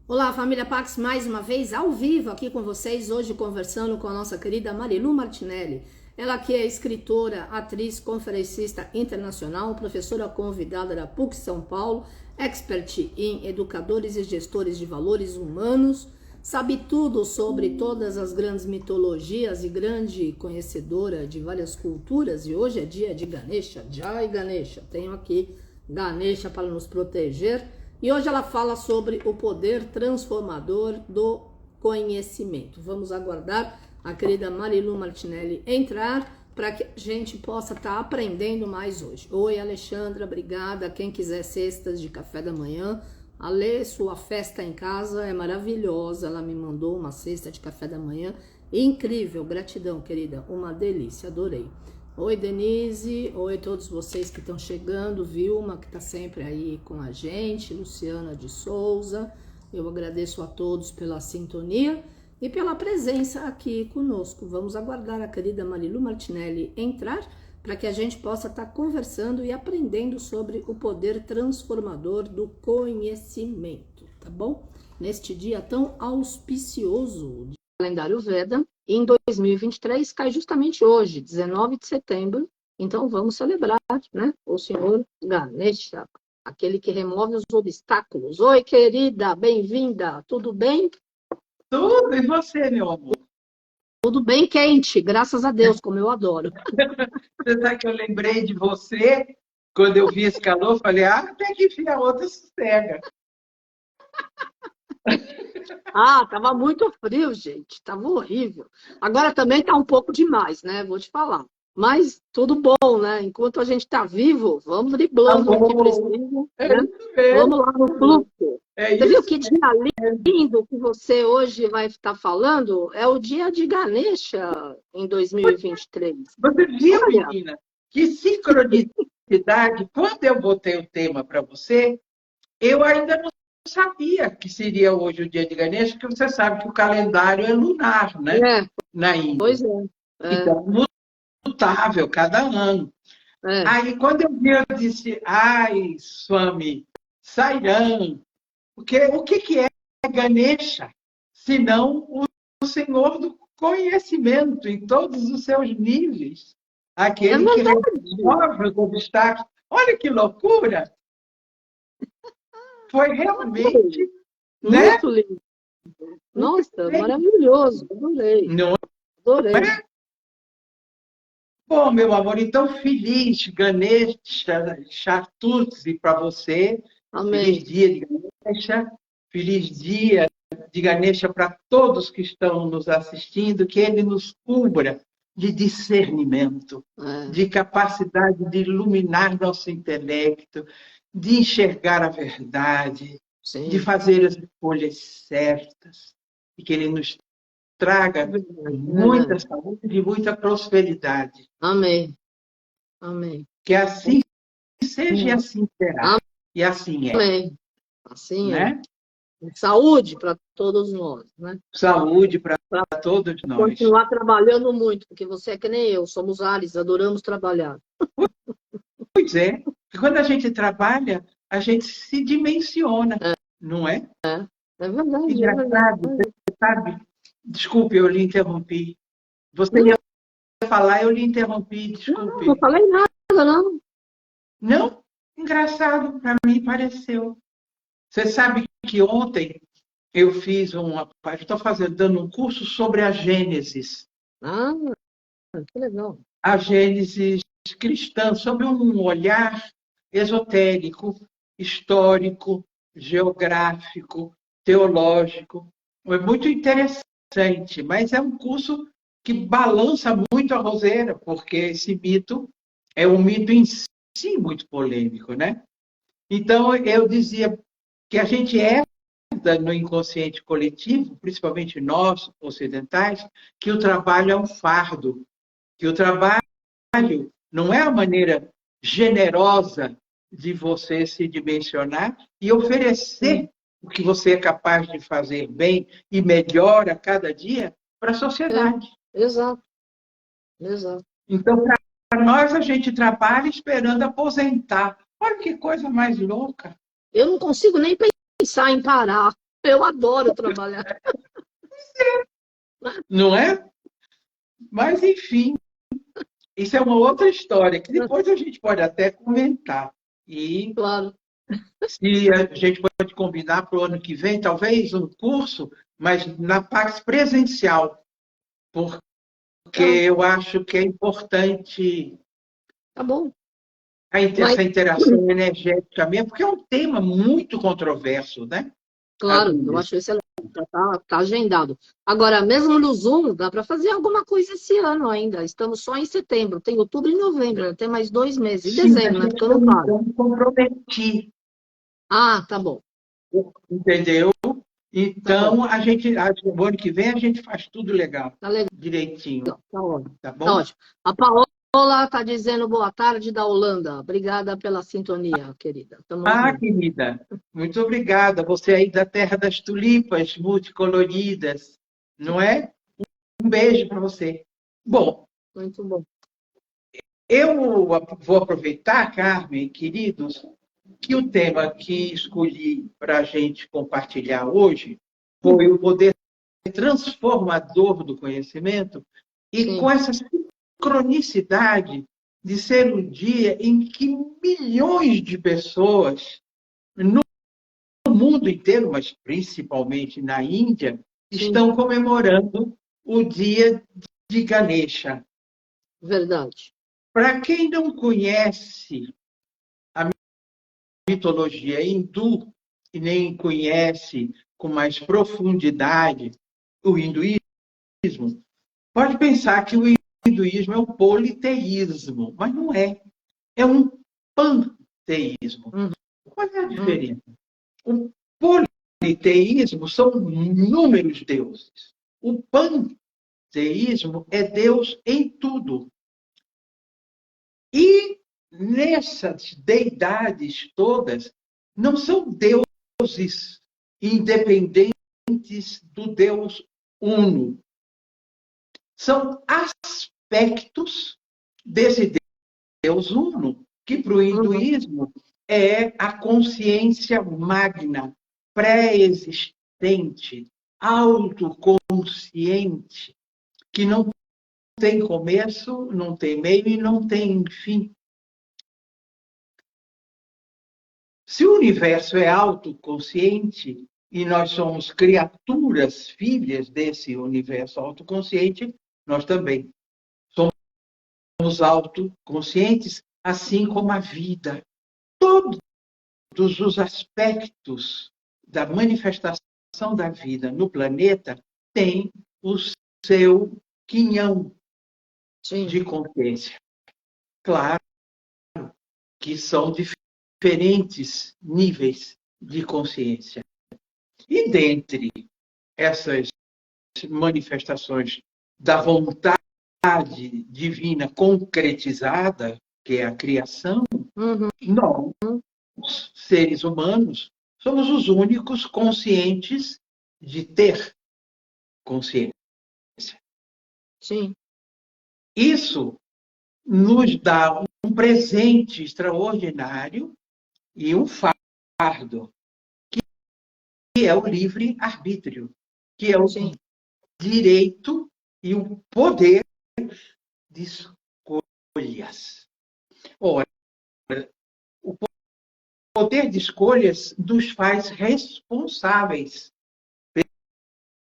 Olá, família Pax, mais uma vez ao vivo aqui com vocês, hoje conversando com a nossa querida Marilu Martinelli. Ela que é escritora, atriz, conferencista internacional, professora convidada da PUC São Paulo, expert em educadores e gestores de valores humanos, sabe tudo sobre todas as grandes mitologias e grande conhecedora de várias culturas. E hoje é dia de Ganesha, Jai Ganesha. Tenho aqui Ganesha para nos proteger. E hoje ela fala sobre o poder transformador do conhecimento. Vamos aguardar a querida Marilu Martinelli entrar para que a gente possa estar aprendendo mais hoje. Oi, Alexandra, obrigada. Quem quiser cestas de café da manhã, Ale, sua festa em casa é maravilhosa. Ela me mandou uma cesta de café da manhã incrível. Gratidão, querida. Uma delícia, adorei. Oi, Denise. Oi, todos vocês que estão chegando. Vilma, que está sempre aí com a gente. Luciana de Souza. Eu agradeço a todos pela sintonia e pela presença aqui conosco. Vamos aguardar a querida Marilu Martinelli entrar para que a gente possa estar conversando e aprendendo sobre o poder transformador do conhecimento, tá bom? Neste dia tão auspicioso do calendário Veda, em 2023, cai justamente hoje, 19 de setembro. Então vamos celebrar, né, o senhor Ganesha, aquele que remove os obstáculos. Oi, querida, bem-vinda, tudo bem? Tudo, e você, meu amor? Tudo bem quente, graças a Deus, como eu adoro. Você sabe que eu lembrei de você, quando eu vi esse calor, falei, tem que enfiar outra sossega. Tava muito frio, gente, tava horrível. Agora também tá um pouco demais, né, vou te falar. Mas tudo bom, né? Enquanto a gente tá vivo, vamos driblando o que precisa, né? Vamos lá no fluxo. Você viu que dia lindo que você hoje vai estar falando? É o dia de Ganesha em 2023. Você viu, Olha, menina? Que sincronicidade. Quando eu botei o tema para você, eu ainda não sabia que seria hoje o dia de Ganesha, porque você sabe que o calendário é lunar, né? Na Índia. Pois é. Então, mutável cada ano. Aí, quando eu vi, eu disse, Swami, Sairam, o que é Ganesha, senão o Senhor do conhecimento em todos os seus níveis, aquele que remove os obstáculos. Olha que loucura! Foi realmente... Muito lindo. Nossa, maravilhoso. Adorei. Adorei. Bom, meu amor, então feliz Ganesha Chaturthi para você. Amém. Feliz dia de Ganesha. Feliz dia de Ganesha para todos que estão nos assistindo, que ele nos cubra de discernimento, de capacidade de iluminar nosso intelecto, de enxergar a verdade, de fazer as escolhas certas, e que ele nos traga muita saúde e muita prosperidade. Amém. Amém. Que assim seja e assim será. E assim é. Amém. Assim né? É. Saúde para todos nós, né? Saúde para todos nós. Continuar trabalhando muito, porque você é que nem eu, somos Ares, adoramos trabalhar. Pois é. E quando a gente trabalha, a gente se dimensiona, não é? É verdade. Engraçado, você sabe? Desculpe, eu lhe interrompi. Você ia falar, eu lhe interrompi, desculpe. Não falei nada, não. Não? Engraçado, para mim pareceu. Você sabe que ontem eu fiz estou dando um curso sobre a Gênesis. Que legal. A Gênesis cristã, sobre um olhar esotérico, histórico, geográfico, teológico. É muito interessante, mas é um curso que balança muito a roseira, porque esse mito é um mito em si muito polêmico, né? Então, eu dizia que a gente herda no inconsciente coletivo, principalmente nós, ocidentais, que o trabalho é um fardo, que o trabalho não é a maneira generosa de você se dimensionar e oferecer o que você é capaz de fazer bem e melhor a cada dia para a sociedade. Exato. Então, para nós, a gente trabalha esperando aposentar. Olha que coisa mais louca. Eu não consigo nem pensar em parar. Eu adoro trabalhar. Não é? Mas, enfim, isso é uma outra história, que depois a gente pode até comentar. E Claro. se a gente pode combinar para o ano que vem, talvez um curso, mas na parte presencial, porque Tá, eu acho que é importante tá bom. Mas, essa interação energética mesmo, porque é um tema muito controverso, né? Às claro, eu vezes. acho excelente. Tá agendado. Agora, mesmo no Zoom, dá para fazer alguma coisa esse ano ainda. Estamos só em setembro. Tem outubro e novembro, né? Tem mais 2 meses. E Sim, a dezembro, né? gente Porque eu não paro. não me comprometi, Ah, tá bom. entendeu? Tá bom. Então, o ano que vem a gente faz tudo legal, Tá legal. direitinho, Tá ótimo. tá Tá bom? ótimo. A Paola está dizendo boa tarde da Holanda. Obrigada pela sintonia, querida. Tamo Ah, junto. querida, muito obrigada. Você aí da terra das tulipas multicoloridas, não é? Um beijo para você. Bom, Muito bom. eu vou aproveitar, Carmen, queridos, que o tema que escolhi para a gente compartilhar hoje foi o poder transformador do conhecimento e com Sim, essa sincronicidade de ser um dia em que milhões de pessoas no mundo inteiro, mas principalmente na Índia, sim, estão comemorando o dia de Ganesha. verdade. Para quem não conhece a mitologia hindu e nem conhece com mais profundidade o hinduísmo, pode pensar que o hinduísmo é um politeísmo, mas não é. É um panteísmo. Uhum, Qual é a uhum, diferença? O politeísmo são inúmeros deuses. O panteísmo é Deus em tudo. E nessas deidades todas, não são deuses independentes do Deus uno. São aspectos desse Deus uno, que para o uhum. hinduísmo é a consciência magna, pré-existente, autoconsciente, que não tem começo, não tem meio e não tem fim. Se o universo é autoconsciente e nós somos criaturas, filhas desse universo autoconsciente, nós também somos autoconscientes, assim como a vida. Todos os aspectos da manifestação da vida no planeta têm o seu quinhão Sim, de consciência. Claro que são diferentes níveis de consciência. E dentre essas manifestações da vontade divina concretizada, que é a criação, uhum, nós, seres humanos, somos os únicos conscientes de ter consciência. sim, Isso nos dá um presente extraordinário e um fardo, que é o livre-arbítrio, que é o sim, direito e o poder de escolhas. Ora, o poder de escolhas nos faz responsáveis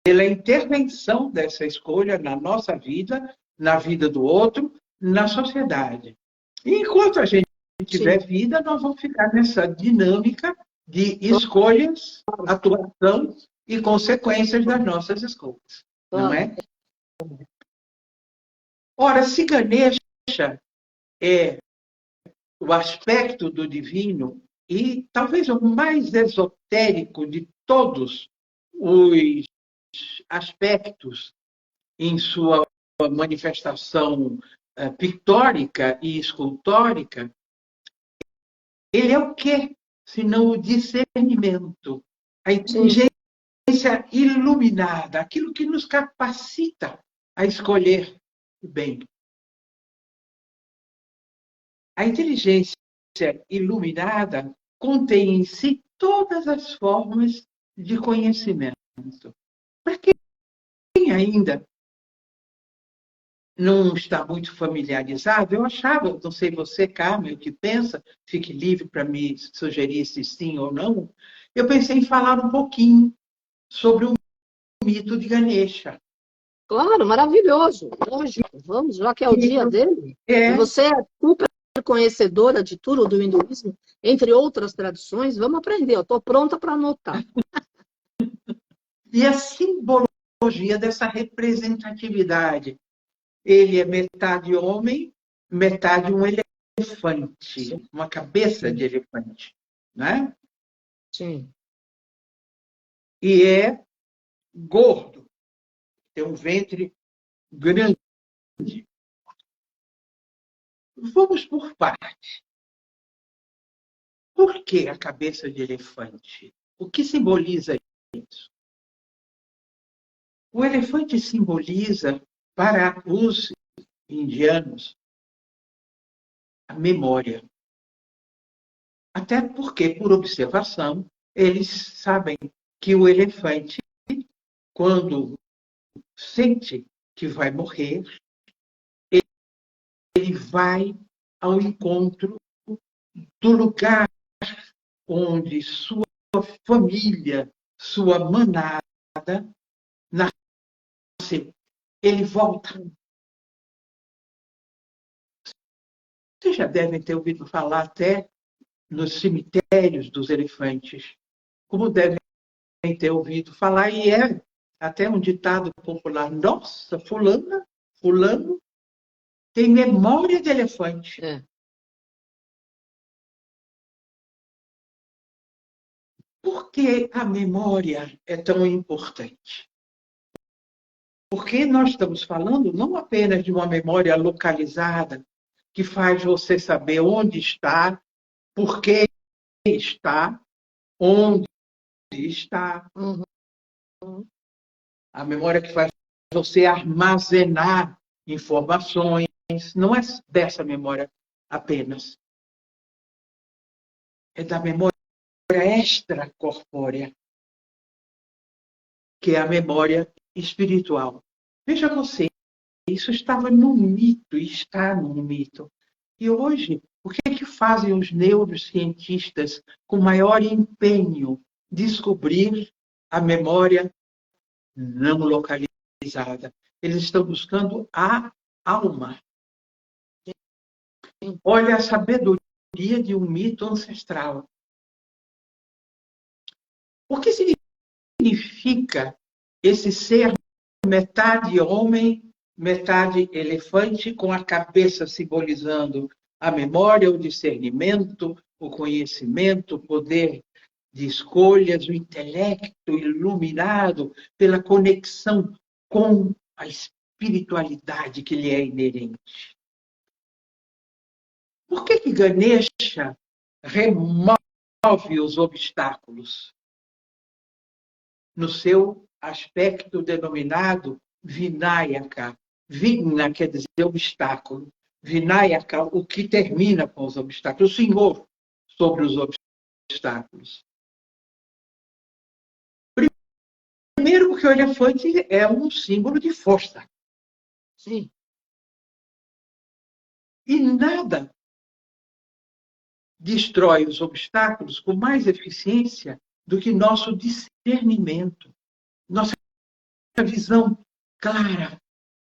pela intervenção dessa escolha na nossa vida, na vida do outro, na sociedade. E enquanto a gente sim. tiver vida, nós vamos ficar nessa dinâmica de escolhas, atuação e consequências das nossas escolhas, não Claro. é? Ora, se Ganesha é o aspecto do divino e talvez o mais esotérico de todos os aspectos em sua manifestação pictórica e escultórica, ele é o quê? Senão o discernimento, a Sim, inteligência iluminada, aquilo que nos capacita a escolher o bem. A inteligência iluminada contém em si todas as formas de conhecimento. Para quem ainda não está muito familiarizado, eu achava, não sei você, Carmen, o que pensa, fique livre para me sugerir se sim ou não, eu pensei em falar um pouquinho sobre o mito de Ganesha. Claro, maravilhoso. Lógico, vamos, já que é o dia dele. E É, você é super conhecedora de tudo do hinduísmo, entre outras tradições, vamos aprender. Eu estou pronta para anotar. e a simbologia dessa representatividade. Ele é metade homem, metade um elefante, Sim, uma cabeça sim, de elefante, né? sim. E é gordo, tem um ventre grande. Vamos por partes. Por que a cabeça de elefante? O que simboliza isso? O elefante simboliza, para os indianos, a memória. Até porque, por observação, eles sabem que o elefante, quando sente que vai morrer, ele vai ao encontro do lugar onde sua família, sua manada nasceu. Ele volta. Vocês já devem ter ouvido falar até nos cemitérios dos elefantes, como devem ter ouvido falar, e é até um ditado popular: nossa, fulano tem memória de elefante. É. Por que a memória é tão importante? Porque nós estamos falando não apenas de uma memória localizada, que faz você saber onde está, por que está, onde está. Uhum. A memória que faz você armazenar informações. Não é dessa memória apenas. É da memória extracorpórea, que é a memória espiritual. Veja você, isso estava no mito, está no mito. E hoje, o que é que fazem os neurocientistas com maior empenho? Descobrir a memória não localizada. Eles estão buscando a alma. Olha a sabedoria de um mito ancestral. O que significa esse ser metade homem, metade elefante, com a cabeça simbolizando a memória, o discernimento, o conhecimento, o poder de escolhas, o intelecto iluminado pela conexão com a espiritualidade que lhe é inerente? Por que Ganesha remove os obstáculos no seu aspecto denominado Vinayaka? Vigna quer dizer obstáculo. Vinayaka, o que termina com os obstáculos, o Senhor sobre os obstáculos. Primeiro, porque o elefante é um símbolo de força. Sim. E nada destrói os obstáculos com mais eficiência do que nosso discernimento, nossa visão clara,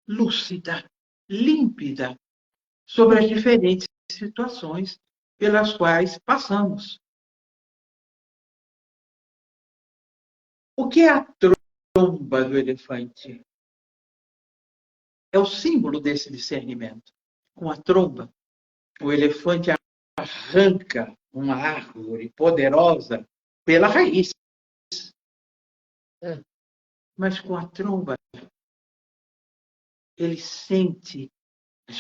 lúcida, límpida sobre as diferentes situações pelas quais passamos. O que é a tromba do elefante? É o símbolo desse discernimento. Com a tromba, o elefante arranca uma árvore poderosa pela raiz. É. Mas com a tromba, ele sente as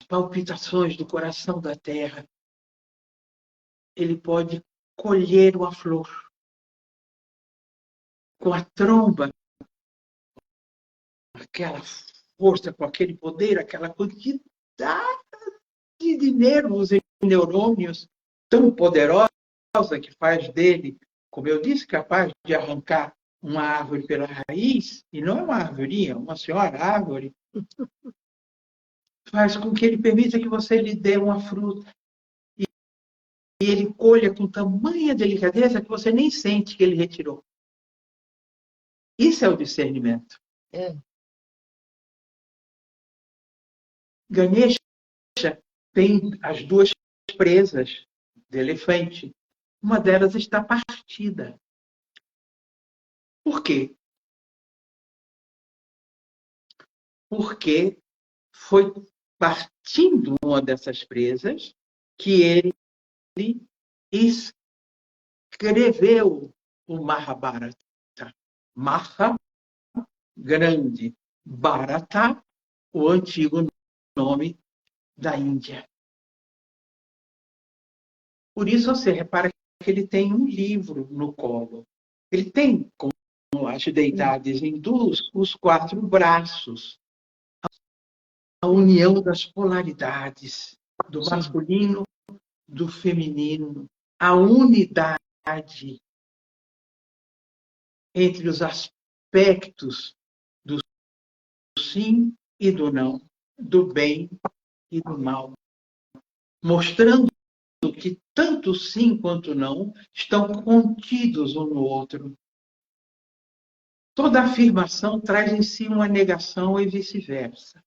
palpitações do coração da terra. Ele pode colher uma flor. Com a tromba, aquela força, com aquele poder, aquela quantidade de nervos e neurônios tão poderosa que faz dele como eu disse, capaz de arrancar uma árvore pela raiz, e não é uma arvorinha, uma senhora árvore, faz com que ele permita que você lhe dê uma fruta. E ele colha com tamanha delicadeza que você nem sente que ele retirou. Isso é o discernimento. Ganesha tem as duas presas de elefante. Uma delas está partida. Por quê? Porque foi partindo uma dessas presas que ele escreveu o Mahabharata. Maha, grande, Bharata, o antigo nome da Índia. Por isso você repara que ele tem um livro no colo. Ele tem, como as deidades hindus, os 4 braços. A união das polaridades, do masculino, do feminino, a unidade entre os aspectos do sim e do não, do bem e do mal, mostrando que tanto sim quanto não estão contidos um no outro. Toda afirmação traz em si uma negação e vice-versa.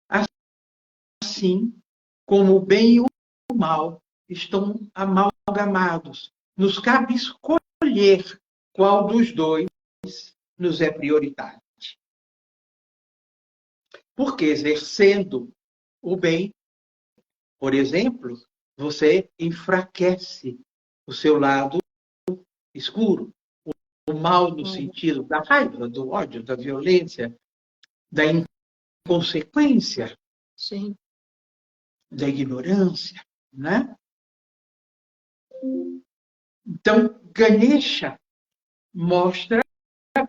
Assim como o bem e o mal estão amalgamados. Nos cabe escolher qual dos dois nos é prioridade. Porque exercendo o bem, por exemplo, você enfraquece o seu lado escuro. O mal no sentido da raiva, do ódio, da violência, da inconsequência, Sim. da ignorância, né? Então, Ganesha mostra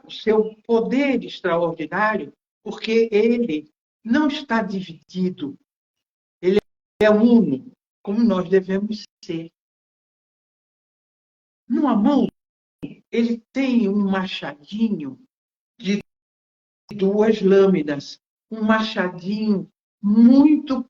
o seu poder extraordinário, porque ele não está dividido, ele é uno, como nós devemos ser. Numa mão, ele tem um machadinho de 2 lâminas, um machadinho muito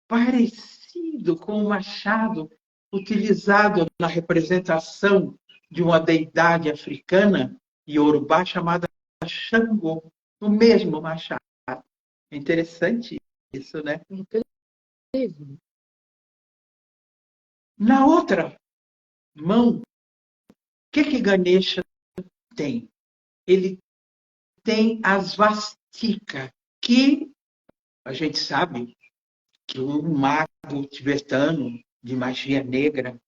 parecido com o machado utilizado na representação de uma deidade africana iorubá chamada Xangô, o mesmo machado. É interessante isso, né? Incrível. Na outra mão, o que Ganesha tem? Ele tem as vastika, que a gente sabe que um mago tibetano de magia negra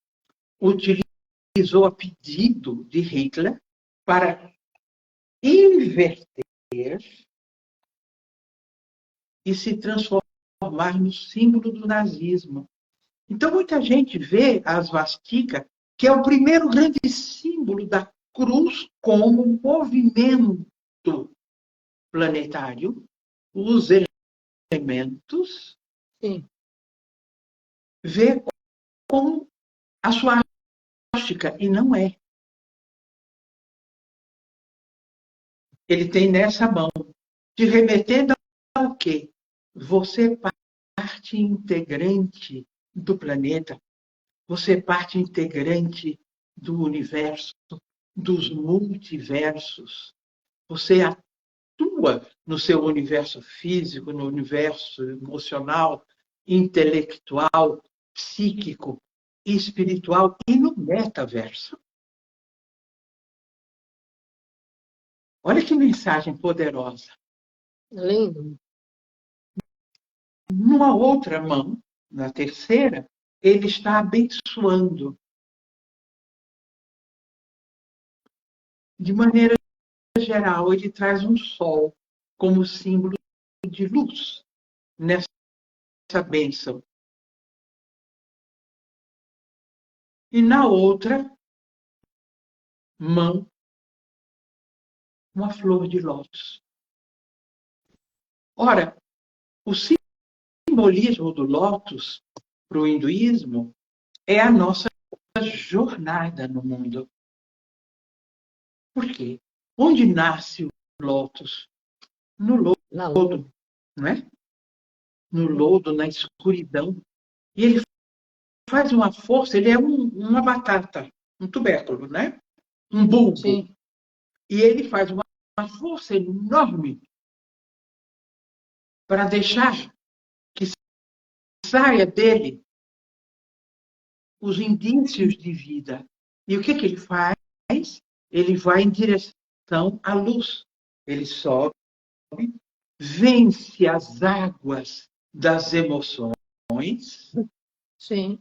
utilizou a pedido de Hitler para inverter e se transformar no símbolo do nazismo. Então, muita gente vê a svastika, que é o primeiro grande símbolo da cruz como movimento planetário, os elementos, Sim. vê como a suástica, e não é. Ele tem nessa mão, te remetendo ao quê? Você é parte integrante do planeta, você é parte integrante do universo, dos multiversos. Você atua no seu universo físico, no universo emocional, intelectual, psíquico, espiritual e no metaverso. Olha que mensagem poderosa. Lindo. Numa outra mão, na terceira, ele está abençoando. De maneira geral, ele traz um sol como símbolo de luz nessa bênção. E na outra mão, uma flor de lótus. Ora, o simbolismo do lótus para o hinduísmo é a nossa jornada no mundo. Por quê? Onde nasce o lótus? No lodo, não é? No lodo, na escuridão. E ele faz uma força, ele é uma batata, um tubérculo, né? Um bulbo. Sim. E ele faz uma força enorme para deixar que saia dele os indícios de vida. E o que ele faz? Ele vai em direção à luz. Ele sobe, vence as águas das emoções. Sim.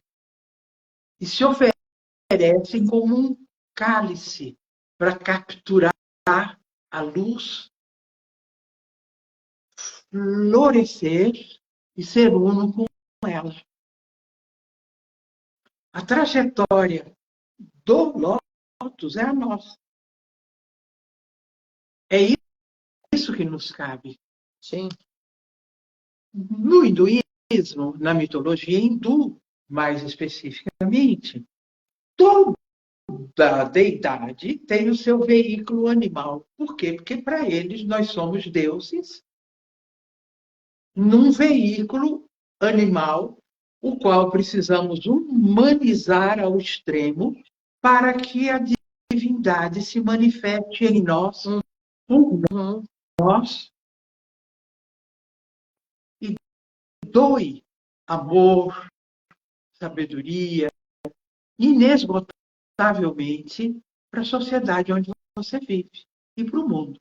E se oferece como um cálice para capturar a luz, florescer e ser uno com ela. A trajetória do lótus é a nossa. É isso que nos cabe. Sim. No hinduísmo, na mitologia hindu, mais especificamente, toda deidade tem o seu veículo animal. Por quê? Porque para eles nós somos deuses num veículo animal, o qual precisamos humanizar ao extremo para que a divindade se manifeste em nós, por nós, e doe amor, sabedoria, inesgotavelmente para a sociedade onde você vive e para o mundo.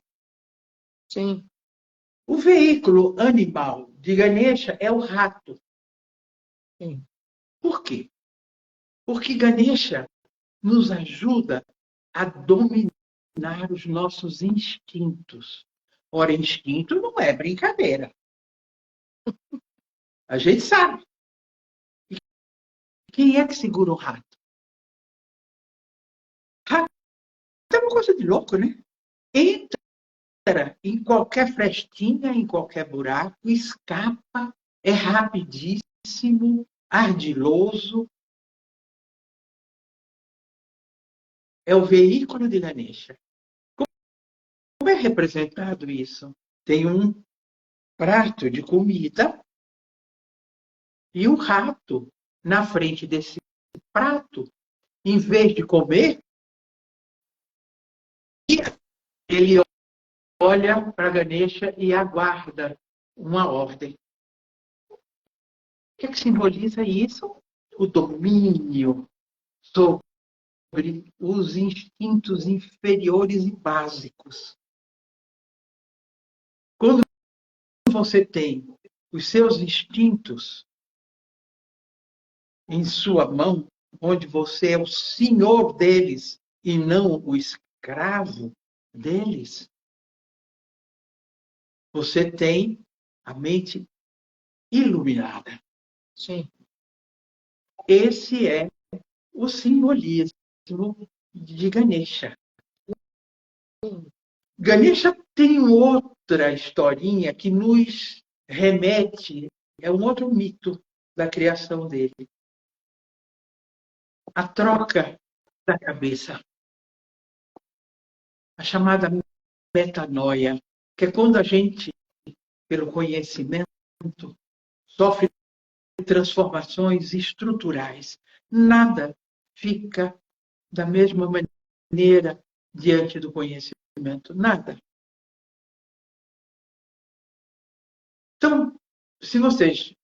Sim. O veículo animal de Ganesha é o rato. Sim. Por quê? Porque Ganesha nos ajuda a dominar os nossos instintos. Ora, instinto não é brincadeira. A gente sabe. E quem é que segura o rato? Rato é uma coisa de louco, né? Entra em qualquer frestinha, em qualquer buraco, escapa, é rapidíssimo, ardiloso. É o veículo de Ganesha. Como é representado isso? Tem um prato de comida e um rato na frente desse prato. Em vez de comer, ele olha para Ganesha e aguarda uma ordem. O que é que simboliza isso? O domínio sobre os instintos inferiores e básicos. Quando você tem os seus instintos em sua mão, onde você é o senhor deles e não o escravo deles, você tem a mente iluminada. Sim. Esse é o simbolismo de Ganesha. Ganesha tem outra historinha que nos remete, é um outro mito da criação dele. A troca da cabeça. A chamada metanoia, que é quando a gente, pelo conhecimento, sofre transformações estruturais. Nada fica da mesma maneira diante do conhecimento. Nada. Então, se vocês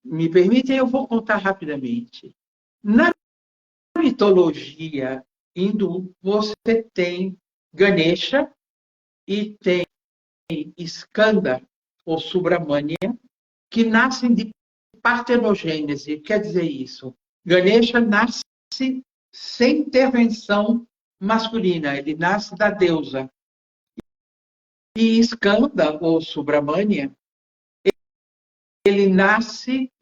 me permitem, eu vou contar rapidamente. Na mitologia hindu, você tem Ganesha e tem Skanda, ou Subramania, que nascem de partenogênese. Quer dizer isso? Ganesha nasce sem intervenção masculina, ele nasce da deusa. E Skanda, ou Subramania, ele nasce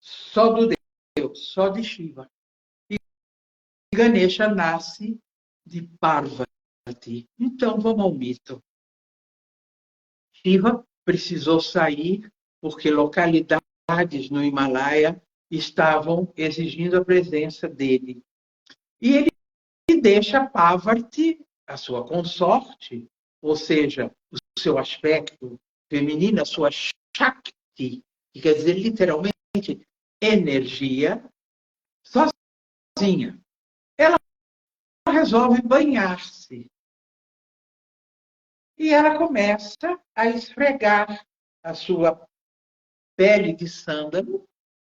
só do Deus, só de Shiva. E Ganesha nasce de Parvati. Então, vamos ao mito. Shiva precisou sair porque localidades no Himalaia estavam exigindo a presença dele. E ele deixa Parvati a sua consorte, ou seja, o seu aspecto feminino, a sua Shakti, que quer dizer literalmente energia, sozinha. Ela resolve banhar-se. E ela começa a esfregar a sua pele de sândalo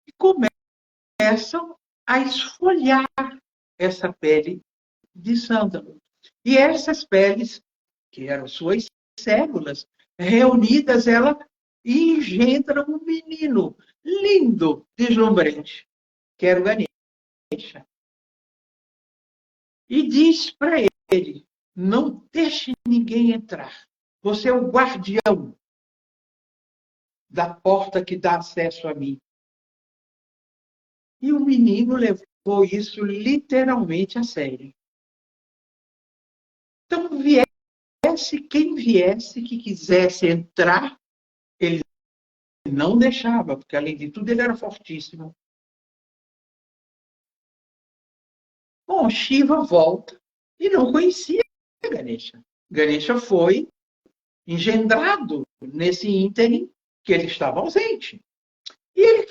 e começam a esfolhar essa pele de sândalo. E essas peles, que eram suas células, reunidas, ela engendra um menino lindo, deslumbrante, que era o Ganesha. E diz para ele, não deixe ninguém entrar. Você é o guardião da porta que dá acesso a mim. E o menino levou isso literalmente a sério. Então, viesse quem viesse que quisesse entrar, ele não deixava, porque, além de tudo, ele era fortíssimo. Bom, Shiva volta e não conhecia Ganesha. Ganesha foi engendrado nesse ínterim que ele estava ausente. E ele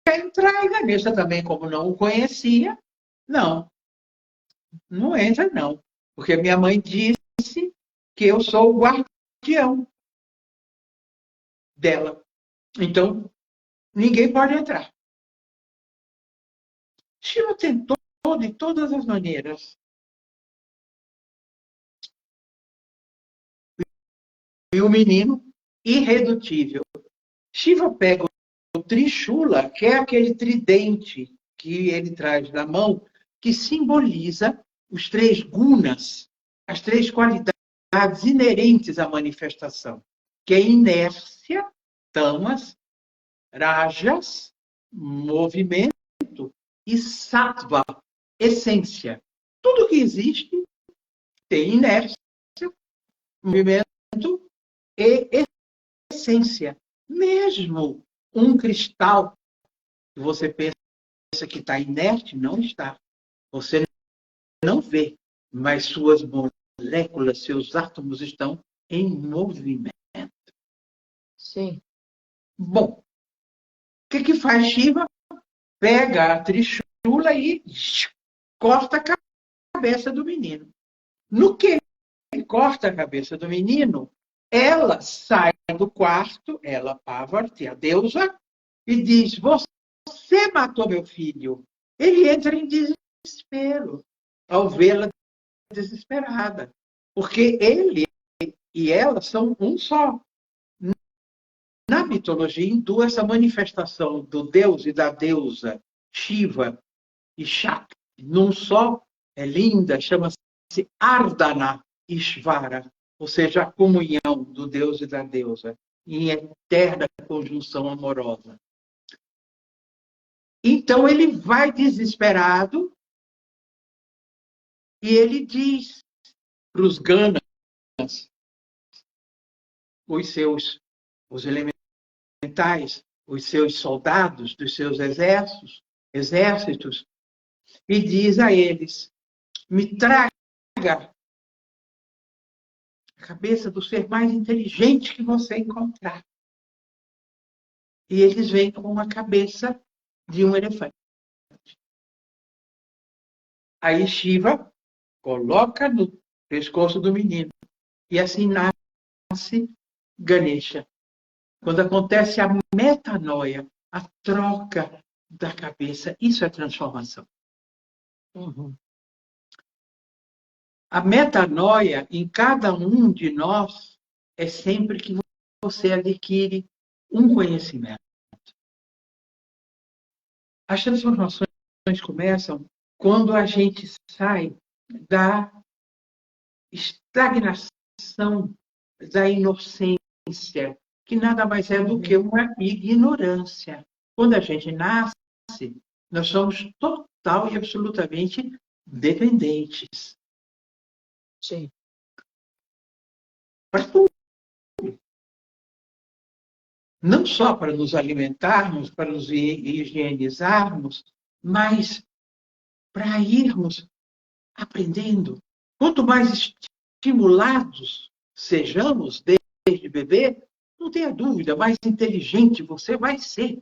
quer entrar, e Ganesha também, como não o conhecia, não entra não, porque minha mãe disse que eu sou o guardião dela. Então, ninguém pode entrar. Shiva tentou de todas as maneiras. E o menino, irredutível. Shiva pega o Trishula, que é aquele tridente que ele traz na mão, que simboliza os 3 gunas, as 3 qualidades inerentes à manifestação, que é inércia, tamas, rajas, movimento, e sattva, essência. Tudo que existe tem inércia, movimento e essência. Mesmo um cristal que você pensa que está inerte, não está. Você não vê, mas suas moléculas, seus átomos estão em movimento. Sim. Bom, o que faz Shiva? Pega a Trishula e corta a cabeça do menino. No que ele corta a cabeça do menino, ela sai do quarto, ela, Parvati, a deusa, e diz, você matou meu filho. Ele entra em desespero ao vê-la desesperada, porque ele e ela são um só. Na mitologia hindu, essa manifestação do deus e da deusa, Shiva e Shakti, num só, é linda, chama-se Ardhana Ishvara, ou seja, a comunhão do deus e da deusa, em eterna conjunção amorosa. Então ele vai desesperado e ele diz para os Ganas, os elementais, os seus soldados dos seus exércitos, e diz a eles, me traga a cabeça do ser mais inteligente que você encontrar. E eles vêm com a cabeça de um elefante. Aí Shiva coloca no pescoço do menino. E assim nasce Ganesha. Quando acontece a metanoia, a troca da cabeça, isso é transformação. Uhum. A metanoia em cada um de nós é sempre que você adquire um conhecimento. As transformações começam quando a gente sai da estagnação, da inocência, que nada mais é do que uma ignorância. Quando a gente nasce, nós somos total e absolutamente dependentes. Sim. Para tudo. Não só para nos alimentarmos, para nos higienizarmos, mas para irmos aprendendo. Quanto mais estimulados sejamos desde bebê, não tenha dúvida, mais inteligente você vai ser.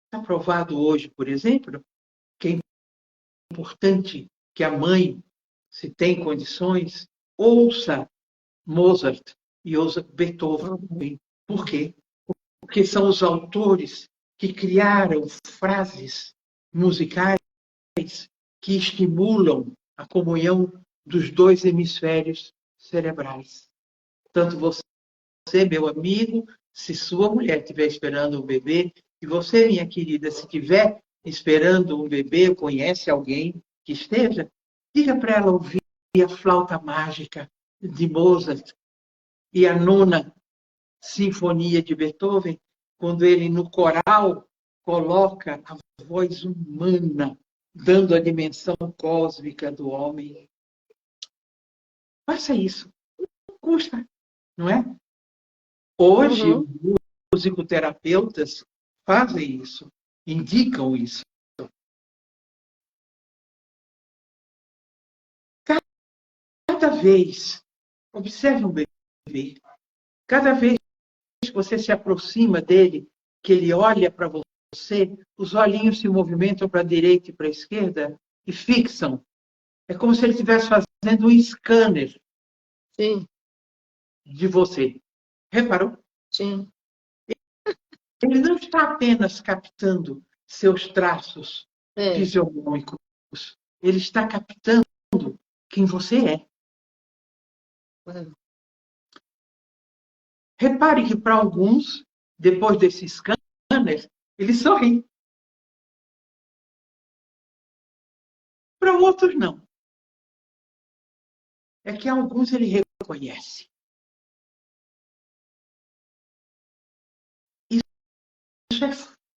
Está provado hoje, por exemplo, que é importante que a mãe, se tem condições, ouça Mozart e ouça Beethoven. Por quê? Porque são os autores que criaram frases musicais que estimulam a comunhão dos dois hemisférios cerebrais. Tanto você, meu amigo, se sua mulher estiver esperando um bebê, e você, minha querida, se estiver esperando um bebê, conhece alguém que esteja, diga para ela ouvir a flauta mágica de Mozart e a nona sinfonia de Beethoven, quando ele, no coral, coloca a voz humana, dando a dimensão cósmica do homem. Faça isso. Não custa, não é? Hoje, os musicoterapeutas fazem isso, indicam isso. Cada vez, observe um bebê, cada vez que você se aproxima dele, que ele olha para você, os olhinhos se movimentam para a direita e para a esquerda e fixam. É como se ele estivesse fazendo um scanner de você. Reparou? Sim. Ele não está apenas captando seus traços fisionômicos. Ele está captando quem você é. Repare que para alguns, depois desse scanner, ele sorri. Para outros, não. É que alguns ele reconhece. Isso é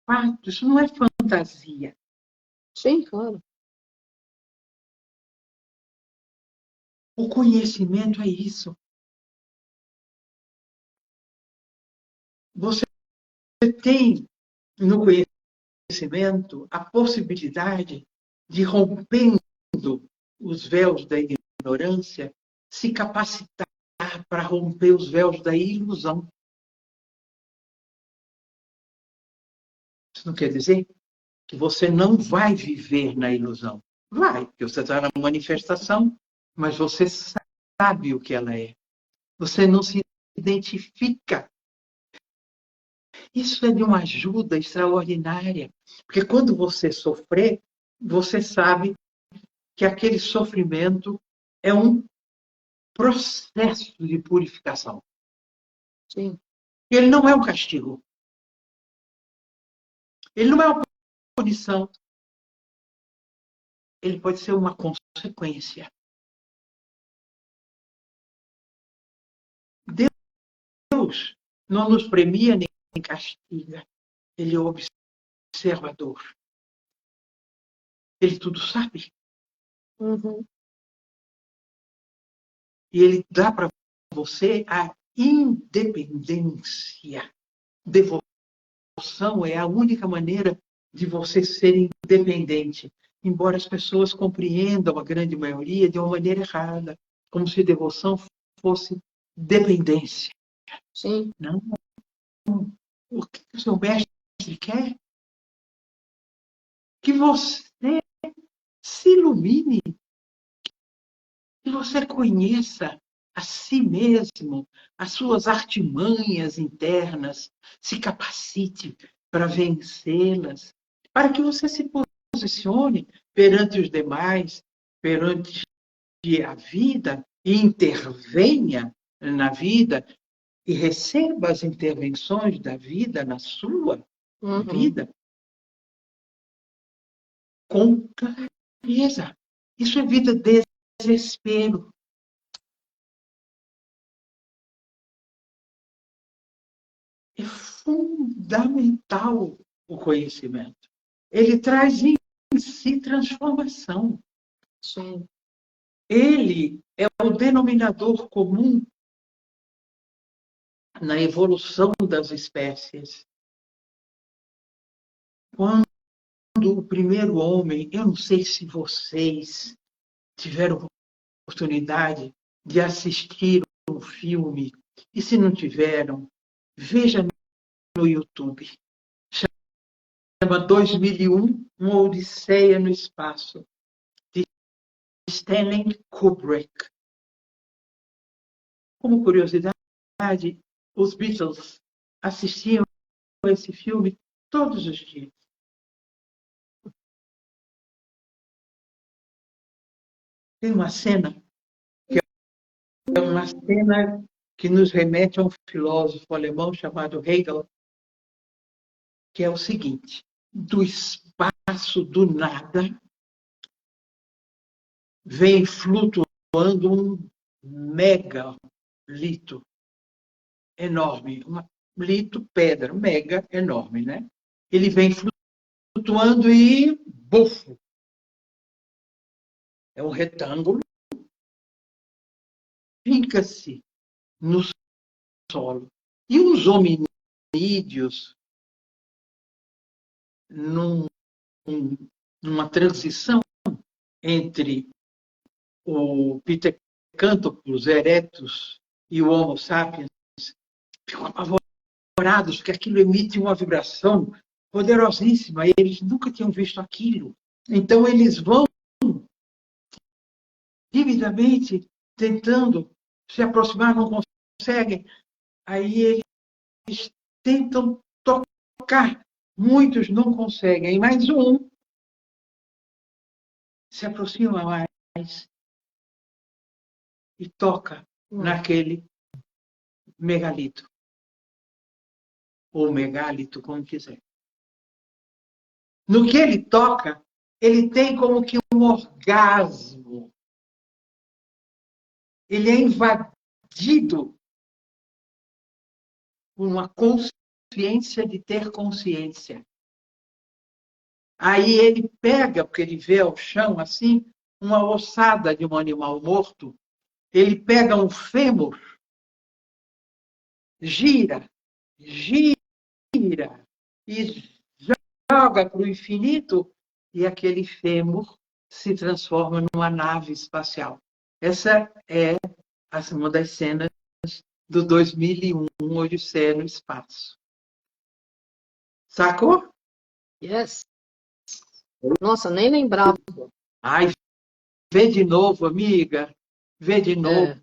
fato, isso não é fantasia. Sim, claro. O conhecimento é isso. Você tem no conhecimento a possibilidade de, rompendo os véus da ignorância, se capacitar para romper os véus da ilusão. Isso não quer dizer que você não vai viver na ilusão. Vai, porque você está na manifestação, mas você sabe o que ela é. Você não se identifica. Isso é de uma ajuda extraordinária, porque quando você sofrer, você sabe que aquele sofrimento é um processo de purificação. Sim. Ele não é um castigo. Ele não é uma punição. Ele pode ser uma consequência. Deus não nos premia nem castiga. Ele é o observador. Ele tudo sabe. E ele dá para você a independência. Devoção é a única maneira de você ser independente. Embora as pessoas compreendam, a grande maioria, de uma maneira errada. Como se devoção fosse dependência. Sim. Não. O que o seu mestre quer? Que você se ilumine. Que você conheça a si mesmo, as suas artimanhas internas, se capacite para vencê-las, para que você se posicione perante os demais, perante a vida, e intervenha na vida, e receba as intervenções da vida na sua vida com clareza. Isso é vida desespero. É fundamental o conhecimento. Ele traz em si transformação. Sim. Ele é o denominador comum na evolução das espécies. Quando o primeiro homem, eu não sei se vocês tiveram oportunidade de assistir um filme, e se não tiveram, veja no YouTube. Chama 2001, uma Odisseia no Espaço, de Stanley Kubrick. Como curiosidade, os Beatles assistiam a esse filme todos os dias. Tem uma cena é uma cena que nos remete a um filósofo alemão chamado Hegel, que é o seguinte: do espaço do nada vem flutuando um megalito enorme, um lito, pedra, mega, enorme, né? Ele vem flutuando e, bufo, é um retângulo, finca-se no solo. E os hominídeos, numa transição entre o Pithecanthropus erectus e o Homo sapiens, ficam apavorados, porque aquilo emite uma vibração poderosíssima, e eles nunca tinham visto aquilo. Então, eles vão timidamente tentando se aproximar, não conseguem. Aí eles tentam tocar. Muitos não conseguem, mas um se aproxima mais e toca naquele megalito. Ou megálito, como quiser. No que ele toca, ele tem como que um orgasmo. Ele é invadido por uma consciência de ter consciência. Aí ele pega, porque ele vê ao chão assim, uma ossada de um animal morto, ele pega um fêmur, gira e joga para o infinito, e aquele fêmur se transforma numa nave espacial. Essa é uma das cenas do 2001, Odisseia no Espaço. Sacou? Yes. Nossa, nem lembrava. Ai, vê de novo, amiga. Vê de novo.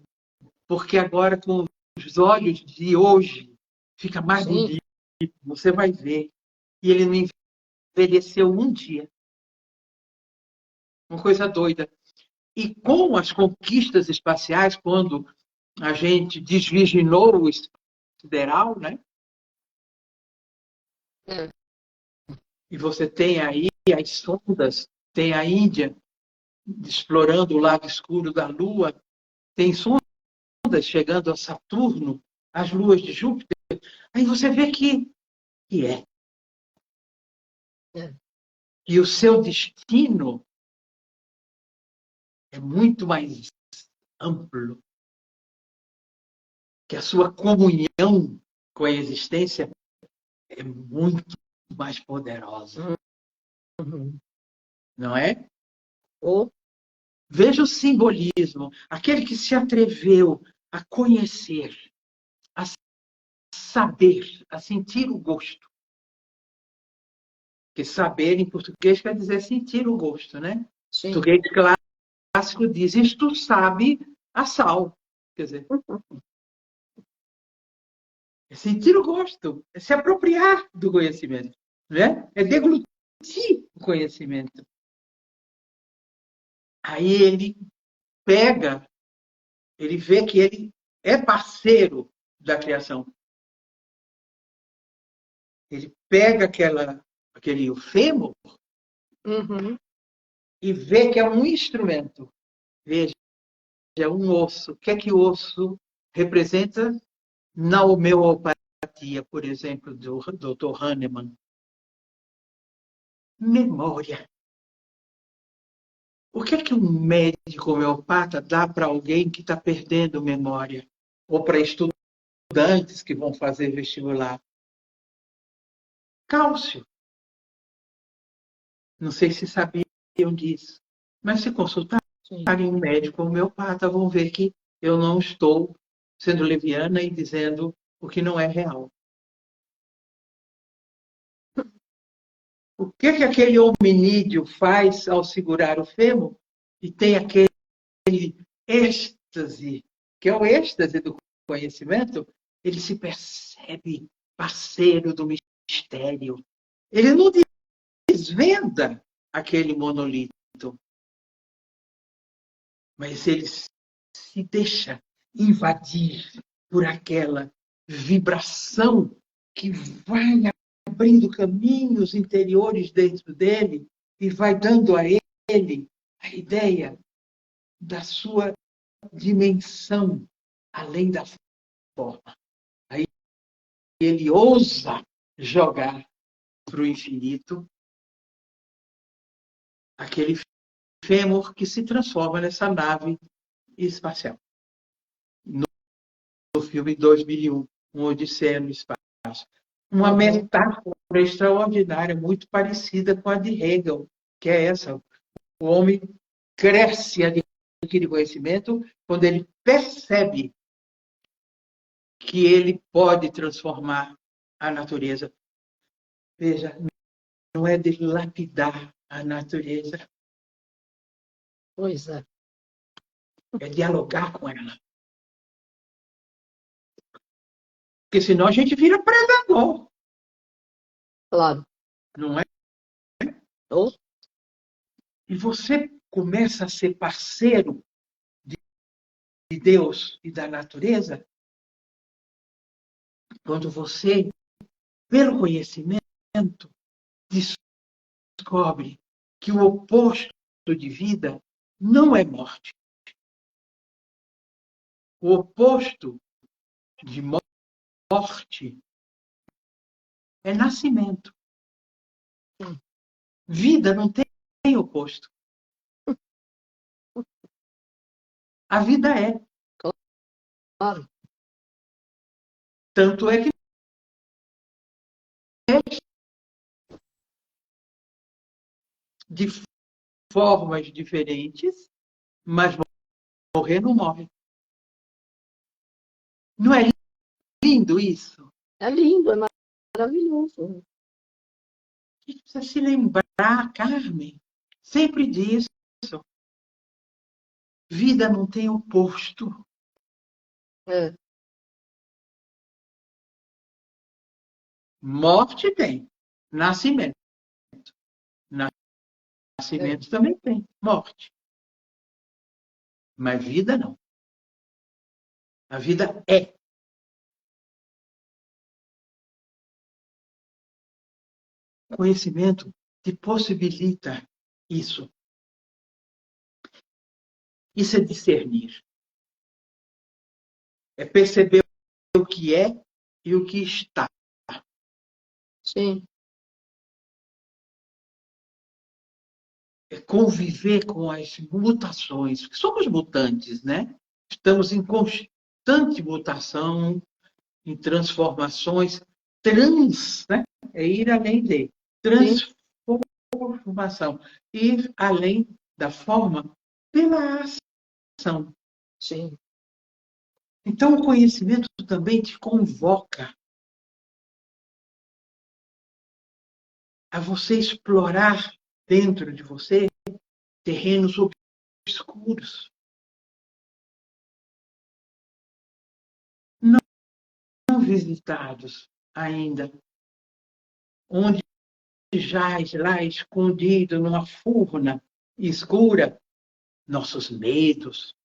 Porque agora, com os olhos de hoje, fica mais bonito. Você vai ver. E ele não envelheceu um dia. Uma coisa doida. E com as conquistas espaciais, quando a gente desvirginou o sideral, né? E você tem aí as sondas, tem a Índia explorando o lado escuro da Lua, tem sondas chegando a Saturno, as luas de Júpiter. Aí você vê que é. E o seu destino é muito mais amplo, que a sua comunhão com a existência é muito mais poderosa. Não é? Veja o simbolismo. Aquele que se atreveu a conhecer, a saber, a sentir o gosto. Porque saber em português quer dizer sentir o gosto, né? Sim. Português clássico diz, isto sabe a sal. Quer dizer, é sentir o gosto, é se apropriar do conhecimento, né? É deglutir o conhecimento. Aí ele pega, ele vê que ele é parceiro da criação. Ele pega aquele fêmur e vê que é um instrumento. Veja, é um osso. O que é que o osso representa na homeopatia, por exemplo, do Dr. Hahnemann? Memória. O que é que um médico homeopata dá para alguém que está perdendo memória? Ou para estudantes que vão fazer vestibular? Cálcio. Não sei se sabiam disso. Mas se consultar em um médico homeopata, vão ver que eu não estou sendo leviana e dizendo o que não é real. O que aquele hominídeo faz ao segurar o fêmur e tem aquele êxtase, que é o êxtase do conhecimento? Ele se percebe parceiro do mistério. Ele não desvenda aquele monolito, mas ele se deixa invadir por aquela vibração que vai abrindo caminhos interiores dentro dele e vai dando a ele a ideia da sua dimensão além da forma. Aí ele ousa jogar para o infinito aquele fêmur que se transforma nessa nave espacial. No filme 2001, Odisseia no Espaço. Uma metáfora extraordinária, muito parecida com a de Hegel, que é essa. O homem cresce, adquire conhecimento, quando ele percebe que ele pode transformar a natureza. Veja, não é dilapidar a natureza. Pois é. É dialogar com ela. Porque senão a gente vira predador. Claro. Não é? Oh. E você começa a ser parceiro de Deus e da natureza quando você, pelo conhecimento, descobre que o oposto de vida não é morte. O oposto de morte é nascimento. Vida não tem oposto. A vida é. Claro. Tanto é que de formas diferentes, mas morrer não morre. Não é lindo isso? É lindo, é maravilhoso. A gente precisa se lembrar, Carmen, sempre disso. Vida não tem oposto. É. Morte tem. Nascimento. Nascimento também tem. Morte. Mas vida não. A vida é. O conhecimento te possibilita isso. Isso é discernir. É perceber o que é e o que está. Sim. É conviver com as mutações. Porque somos mutantes, né? Estamos em constante mutação, em transformações. Né? É ir além de transformação. Ir além da forma pela ação. Sim. Então, o conhecimento também te convoca a você explorar dentro de você terrenos obscuros. Não visitados ainda. Onde jaz lá escondido numa furna escura nossos medos,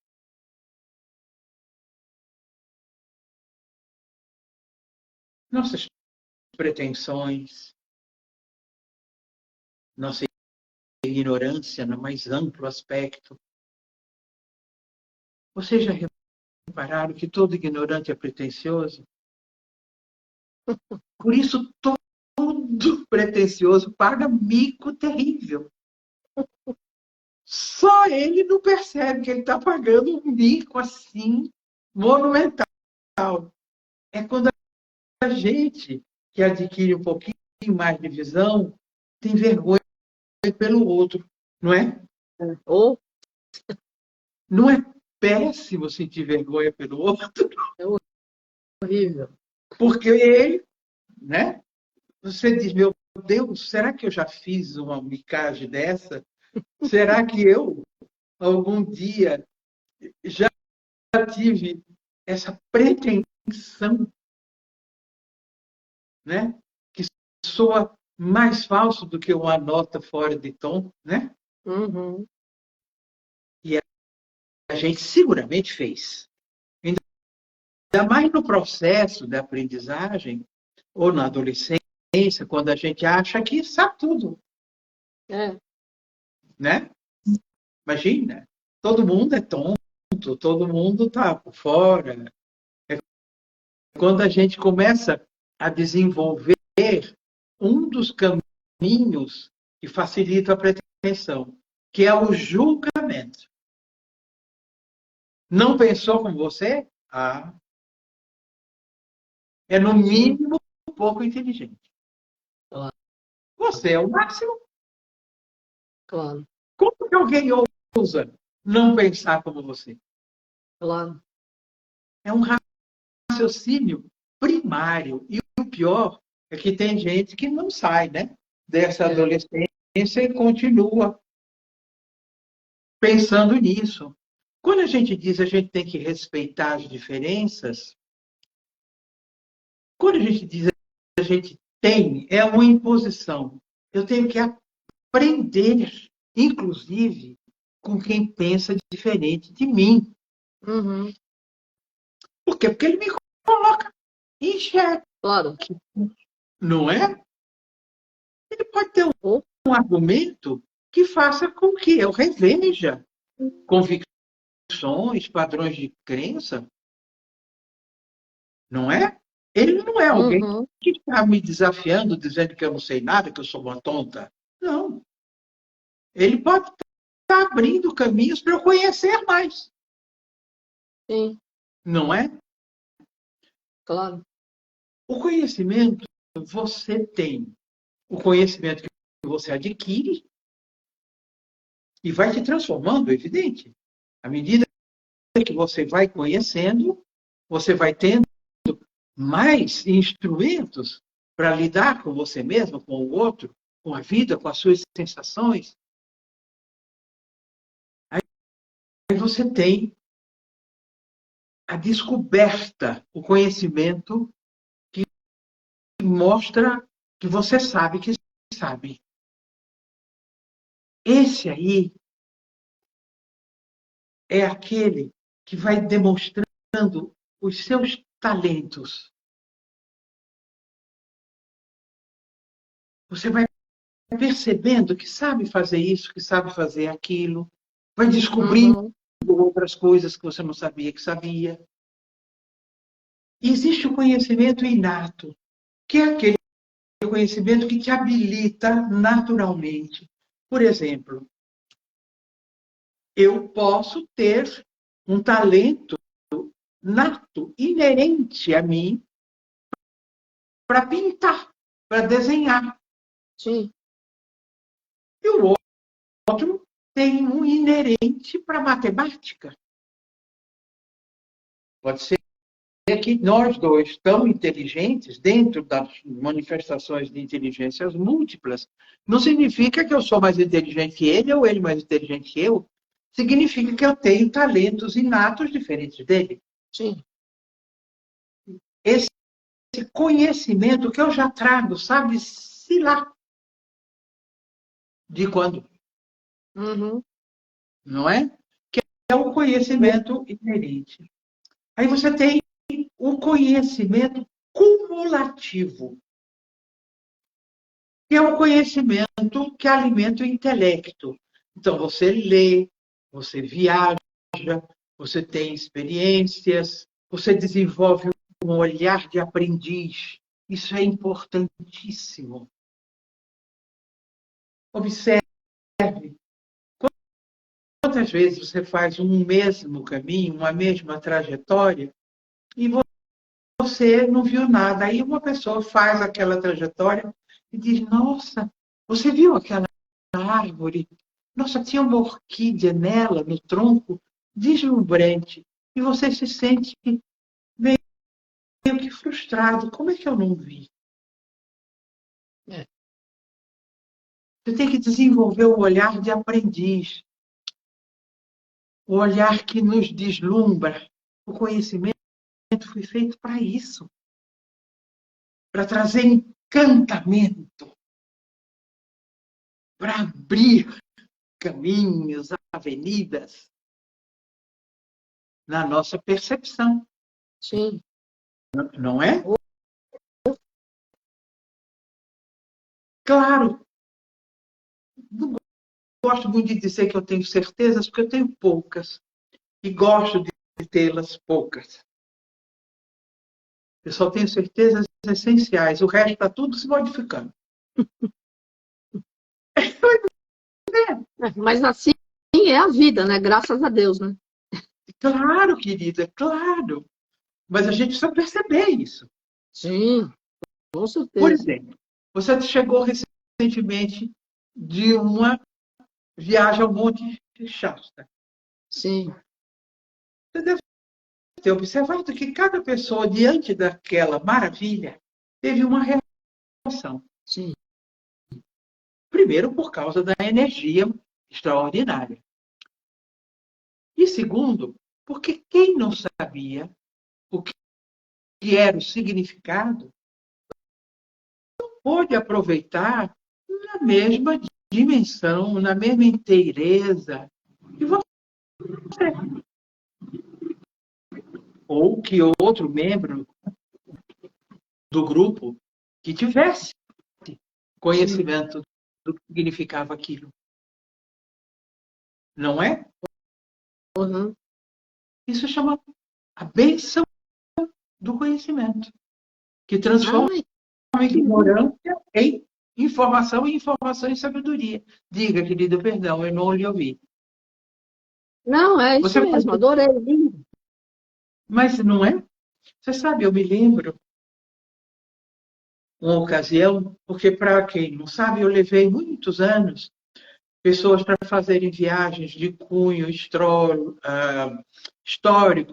nossas pretensões, nossa ignorância no mais amplo aspecto. Vocês já repararam que todo ignorante é pretensioso? Por isso, todo pretensioso paga mico terrível. Só ele não percebe que ele está pagando um mico assim, monumental. É quando a gente que adquire um pouquinho mais de visão tem vergonha pelo outro, não é? Ou Não é péssimo sentir vergonha pelo outro? É horrível. Porque ele, né? Você diz, meu Deus, será que eu já fiz uma micagem dessa? Será que eu, algum dia, já tive essa pretensão, né? Que soa mais falso do que uma nota fora de tom, né? Uhum. E a gente seguramente fez. Ainda mais no processo da aprendizagem, ou na adolescência, quando a gente acha que sabe tudo, É. né? Imagina, todo mundo é tonto, todo mundo está por fora. É quando a gente começa a desenvolver um dos caminhos que facilita a pretensão, que é o julgamento. Não pensou como você? Ah, é no mínimo pouco inteligente. Claro. Você é o máximo. Claro. Como que alguém ousa não pensar como você? Claro. É um raciocínio primário. E o pior é que tem gente que não sai, né, dessa adolescência e continua pensando nisso. Quando a gente diz a gente tem que respeitar as diferenças, quando a gente diz a gente tem, é uma imposição. Eu tenho que aprender, inclusive, com quem pensa diferente de mim. Uhum. Por quê? Porque ele me coloca em xeque. Claro. Não é? Ele pode ter um argumento que faça com que eu reveja convicções, padrões de crença. Não é? Ele não é alguém Uhum. que está me desafiando, dizendo que eu não sei nada, que eu sou uma tonta. Não. Ele pode estar abrindo caminhos para eu conhecer mais. Sim. Não é? Claro. O conhecimento você tem. O conhecimento que você adquire e vai te transformando, é evidente. À medida que você vai conhecendo, você vai tendo mais instrumentos para lidar com você mesmo, com o outro, com a vida, com as suas sensações. Aí você tem a descoberta, o conhecimento que mostra que você sabe que sabe. Esse aí é aquele que vai demonstrando os seus talentos. Você vai percebendo que sabe fazer isso, que sabe fazer aquilo, vai descobrindo outras coisas que você não sabia que sabia. E existe o conhecimento inato, que é aquele conhecimento que te habilita naturalmente. Por exemplo, eu posso ter um talento nato, inerente a mim, para pintar, para desenhar. Sim. E o outro tem um inerente para matemática. Pode ser que nós dois, tão inteligentes, dentro das manifestações de inteligências múltiplas, não significa que eu sou mais inteligente que ele ou ele mais inteligente que eu. Significa que eu tenho talentos inatos diferentes dele. Sim. Esse conhecimento que eu já trago, sabe-se lá de quando. Uhum. Não é? Que é o conhecimento inerente. Aí você tem o conhecimento cumulativo, que é o conhecimento que alimenta o intelecto. Então, você lê, você viaja, você tem experiências, você desenvolve um olhar de aprendiz. Isso é importantíssimo. Observe quantas vezes você faz um mesmo caminho, uma mesma trajetória, e você não viu nada. Aí uma pessoa faz aquela trajetória e diz, nossa, você viu aquela árvore? Nossa, tinha uma orquídea nela, no tronco. deslumbrante, e você se sente meio que frustrado. Como é que eu não vi? Você tem que desenvolver o olhar de aprendiz, o olhar que nos deslumbra. O conhecimento foi feito para isso, para trazer encantamento, para abrir caminhos, avenidas na nossa percepção. Sim. Não é? Claro, não gosto muito de dizer que eu tenho certezas, porque eu tenho poucas. E gosto de tê-las poucas. Eu só tenho certezas essenciais. O resto está tudo se modificando. Mas assim é a vida, né? Graças a Deus, né? Claro, querida, claro. Mas a gente precisa perceber isso. Sim, com Por certeza. exemplo, você chegou recentemente de uma viagem ao Monte Shasta. Sim. Você deve ter observado que cada pessoa, diante daquela maravilha, teve uma reação. Sim. Primeiro, por causa da energia extraordinária. E segundo, porque quem não sabia o que era o significado, pôde aproveitar na mesma dimensão, na mesma inteireza que você. Ou que outro membro do grupo que tivesse conhecimento do que significava aquilo. Não é? Uhum. Isso chama a bênção do conhecimento, que transforma a ignorância em informação e informação em sabedoria. Diga, querido, perdão, eu não lhe ouvi. Não, é isso Você pode... mesmo, adorei. Mas não é? Você sabe, eu me lembro uma ocasião, porque para quem não sabe, eu levei muitos anos pessoas para fazerem viagens de cunho histórico,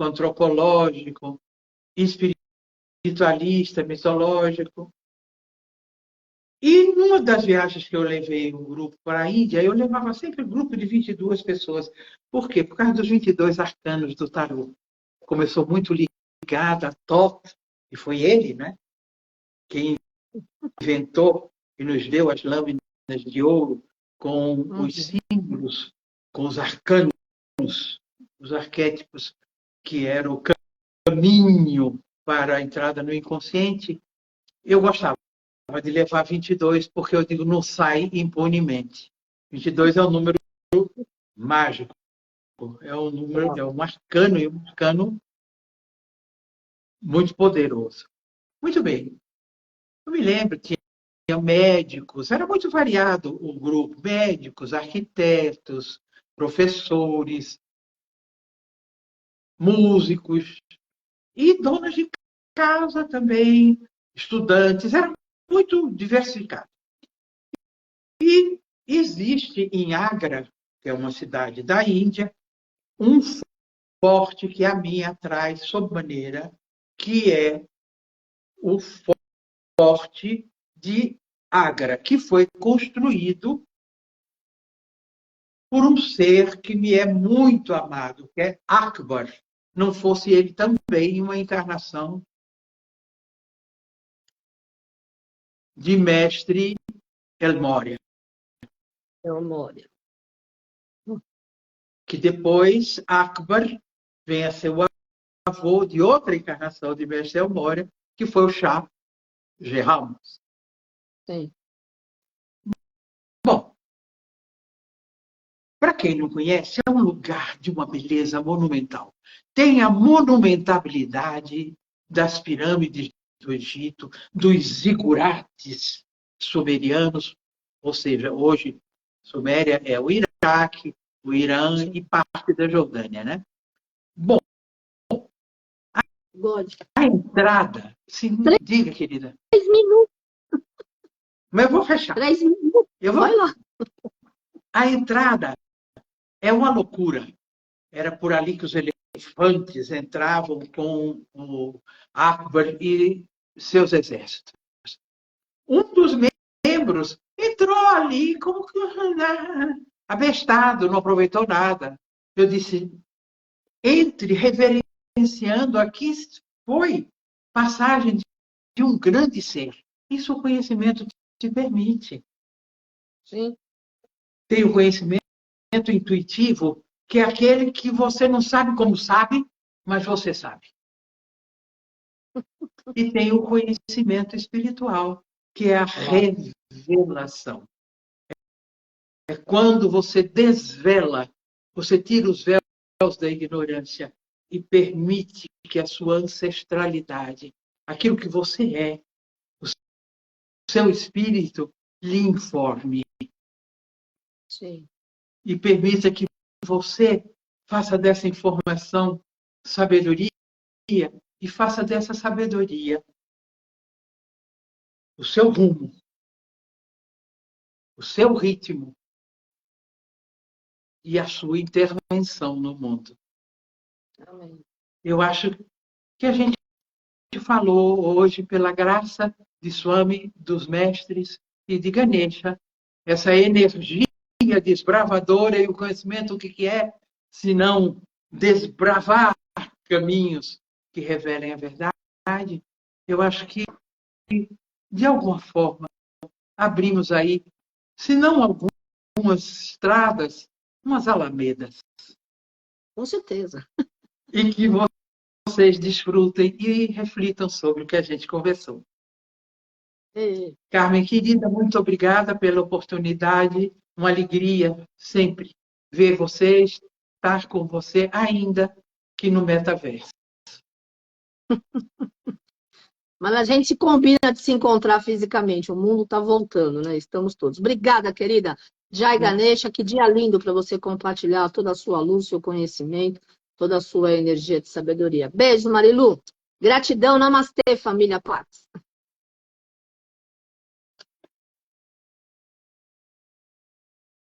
antropológico, espiritualista, mitológico. E numa das viagens que eu levei um grupo para a Índia, eu levava sempre um grupo de 22 pessoas. Por quê? Por causa dos 22 arcanos do tarô. Como eu sou muito ligada a Thoth, e foi ele, né, quem inventou e nos deu as lâminas de ouro com os símbolos, com os arcanos, os arquétipos, que era o caminho para a entrada no inconsciente. Eu gostava de levar 22, porque eu digo, não sai impunemente. 22 é um número mágico, é um número, é um arcano, e um arcano muito poderoso. Muito bem. Eu me lembro que tinha médicos, era muito variado o grupo, médicos, arquitetos, professores, músicos e donas de casa também, estudantes, era muito diversificado. E existe em Agra, que é uma cidade da Índia, um forte que a mim atrai sobremaneira, que é o forte de Agra, que foi construído por um ser que me é muito amado, que é Akbar. Não fosse ele também uma encarnação de mestre El Moria. El Moria. Que depois Akbar vem a ser o avô de outra encarnação de mestre El Moria, que foi o Shah Jahan. Sim. Bom, para quem não conhece, é um lugar de uma beleza monumental. Tem a monumentabilidade das pirâmides do Egito, dos zigurates sumerianos, ou seja, hoje Suméria é o Iraque, o Irã e parte da Jordânia, né? Bom, a entrada, sim, diga, querida. 3 minutos. Mas eu vou fechar. 3 minutos. Vai lá. A entrada é uma loucura. Era por ali que os elefantes entravam com o Akbar e seus exércitos. Um dos membros entrou ali como abestado, não aproveitou nada. Eu disse, entre reverenciando aqui foi passagem de um grande ser. Isso o conhecimento te permite. Sim. Tem o conhecimento intuitivo, que é aquele que você não sabe como sabe, mas você sabe. E tem o conhecimento espiritual, que é a revelação. É quando você desvela, você tira os véus da ignorância e permite que a sua ancestralidade, aquilo que você é, o seu espírito, lhe informe. Sim. E permita que você faça dessa informação sabedoria e faça dessa sabedoria o seu rumo, o seu ritmo e a sua intervenção no mundo. Amém. Eu acho que a gente falou hoje, pela graça de Swami, dos mestres e de Ganesha, essa energia desbravadora e o conhecimento, o que é, se não desbravar caminhos que revelem a verdade. Eu acho que, de alguma forma, abrimos aí, se não algumas estradas, umas alamedas. Com certeza. E que vocês desfrutem e reflitam sobre o que a gente conversou. É. Carmen, querida, muito obrigada pela oportunidade. Uma alegria sempre ver vocês, estar com você, ainda que no metaverso. Mas a gente combina de se encontrar fisicamente. O mundo está voltando, né? Estamos todos. Obrigada, querida. Jai Ganesha, que dia lindo para você compartilhar toda a sua luz, seu conhecimento, toda a sua energia de sabedoria. Beijo, Marilu. Gratidão. Namastê, família Paz.